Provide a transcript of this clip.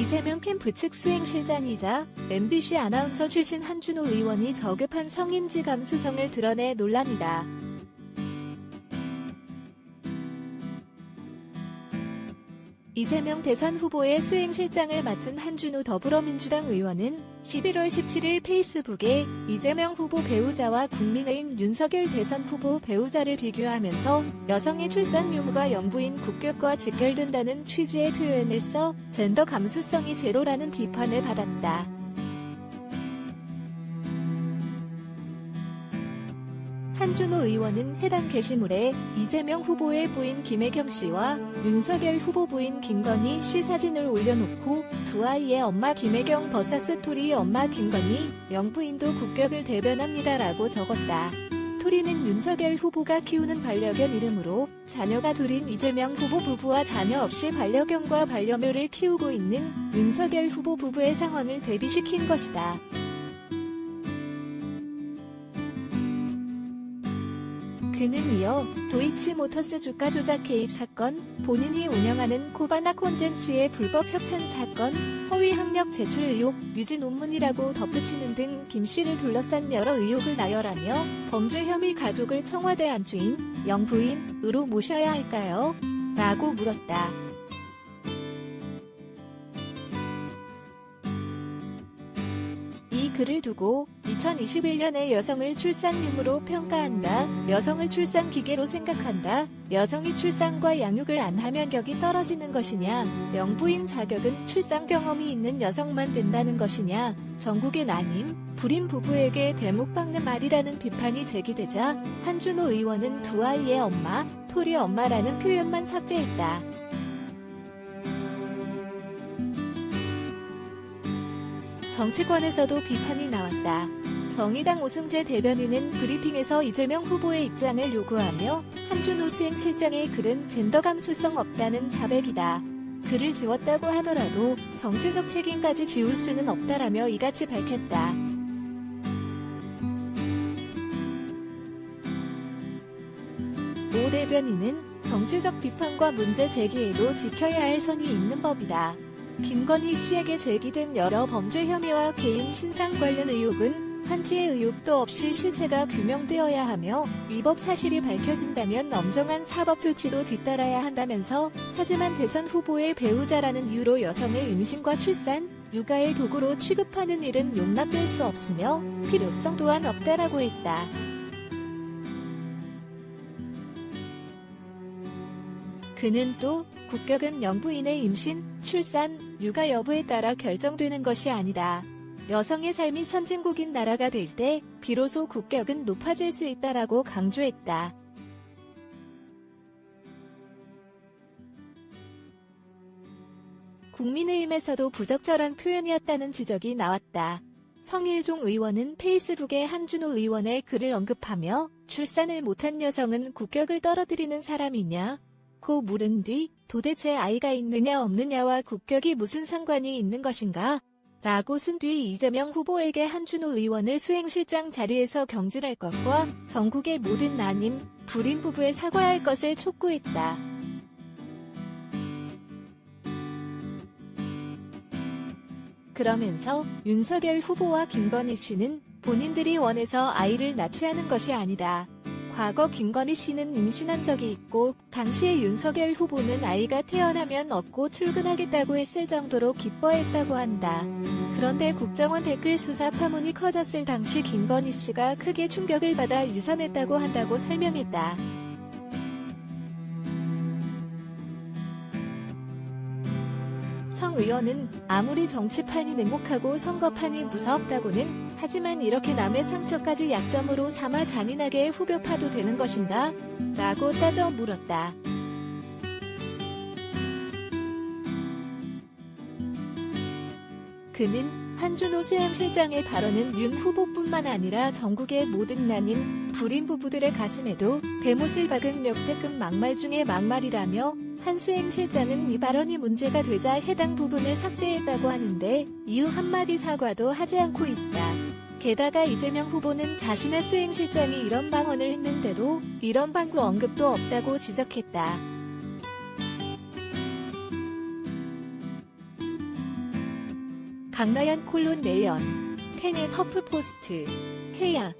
이재명 캠프 측 수행실장이자 MBC 아나운서 출신 한준호 의원이 저급한 성인지 감수성을 드러내 논란이다. 이재명 대선 후보의 수행실장을 맡은 한준호 더불어민주당 의원은 11월 17일 페이스북에 이재명 후보 배우자와 국민의힘 윤석열 대선 후보 배우자를 비교하면서 여성의 출산 유무가 영부인 국격과 직결된다는 취지의 표현을 써 젠더 감수성이 제로라는 비판을 받았다. 한준호 의원은 해당 게시물에 이재명 후보의 부인 김혜경 씨와 윤석열 후보 부인 김건희 씨 사진을 올려놓고 두 아이의 엄마 김혜경 vs 토리 엄마 김건희, 영부인도 국격을 대변합니다라고 적었다. 토리는 윤석열 후보가 키우는 반려견 이름으로 자녀가 둘인 이재명 후보 부부와 자녀 없이 반려견과 반려묘를 키우고 있는 윤석열 후보 부부의 상황을 대비시킨 것이다. 그는 이어 도이치모터스 주가 조작 개입 사건, 본인이 운영하는 코바나 콘텐츠의 불법 협찬 사건, 허위 학력 제출 의혹, 유지 논문이라고 덧붙이는 등 김 씨를 둘러싼 여러 의혹을 나열하며 범죄 혐의 가족을 청와대 안주인, 영부인으로 모셔야 할까요? 라고 물었다. 이 글을 두고 2021년에 여성을 출산 유무로 평가한다, 여성을 출산 기계로 생각한다, 여성이 출산과 양육을 안 하면 격이 떨어지는 것이냐, 영부인 자격은 출산 경험이 있는 여성만 된다는 것이냐, 전국의 난임, 불임 부부에게 대목박는 말이라는 비판이 제기되자 한준호 의원은 두 아이의 엄마, 토리 엄마라는 표현만 삭제했다. 정치권에서도 비판이 나왔다. 정의당 오승재 대변인은 브리핑에서 이재명 후보의 입장을 요구하며 한준호 수행실장의 글은 젠더 감수성 없다는 자백이다. 글을 지웠다고 하더라도 정치적 책임까지 지울 수는 없다라며 이같이 밝혔다. 오 대변인은 정치적 비판과 문제 제기에도 지켜야 할 선이 있는 법이다. 김건희 씨에게 제기된 여러 범죄 혐의와 개인 신상 관련 의혹은 한치의 의혹도 없이 실체가 규명되어야 하며 위법 사실이 밝혀진다면 엄정한 사법 조치도 뒤따라야 한다면서, 하지만 대선 후보의 배우자라는 이유로 여성을 임신과 출산, 육아의 도구로 취급하는 일은 용납될 수 없으며 필요성 또한 없다라고 했다. 그는 또 국격은 영부인의 임신, 출산, 육아 여부에 따라 결정되는 것이 아니다. 여성의 삶이 선진국인 나라가 될 때 비로소 국격은 높아질 수 있다라고 강조했다. 국민의힘에서도 부적절한 표현이었다는 지적이 나왔다. 성일종 의원은 페이스북에 한준호 의원의 글을 언급하며 출산을 못한 여성은 국격을 떨어뜨리는 사람이냐? 고 물은 뒤 도대체 아이가 있느냐 없느냐와 국격이 무슨 상관이 있는 것인가? 라고 쓴 뒤 이재명 후보에게 한준호 의원을 수행실장 자리에서 경질할 것과 전국의 모든 난임, 불임 부부에 사과할 것을 촉구했다. 그러면서 윤석열 후보와 김건희 씨는 본인들이 원해서 아이를 낳지 않은 것이 아니다. 과거 김건희 씨는 임신한 적이 있고 당시에 윤석열 후보는 아이가 태어나면 얻고 출근하겠다고 했을 정도로 기뻐했다고 한다. 그런데 국정원 댓글 수사 파문이 커졌을 당시 김건희 씨가 크게 충격을 받아 유산했다고 한다고 설명했다. 성 의원은 아무리 정치판이 냉혹하고 선거판이 무섭다고는 하지만 이렇게 남의 상처까지 약점으로 삼아 잔인하게 후벼파도 되는 것인가? 라고 따져 물었다. 그는 한준호 수행실장의 발언은 윤 후보뿐만 아니라 전국의 모든 난임, 불임 부부들의 가슴에도 대못을 박은 역대급 막말 중의 막말이라며, 한 수행실장은 이 발언이 문제가 되자 해당 부분을 삭제했다고 하는데 이후 한마디 사과도 하지 않고 있다. 게다가 이재명 후보는 자신의 수행실장이 이런 방언을 했는데도 이런 방구 언급도 없다고 지적했다. 강나연 콜론 내연, 텐의 퍼프 포스트, 케야,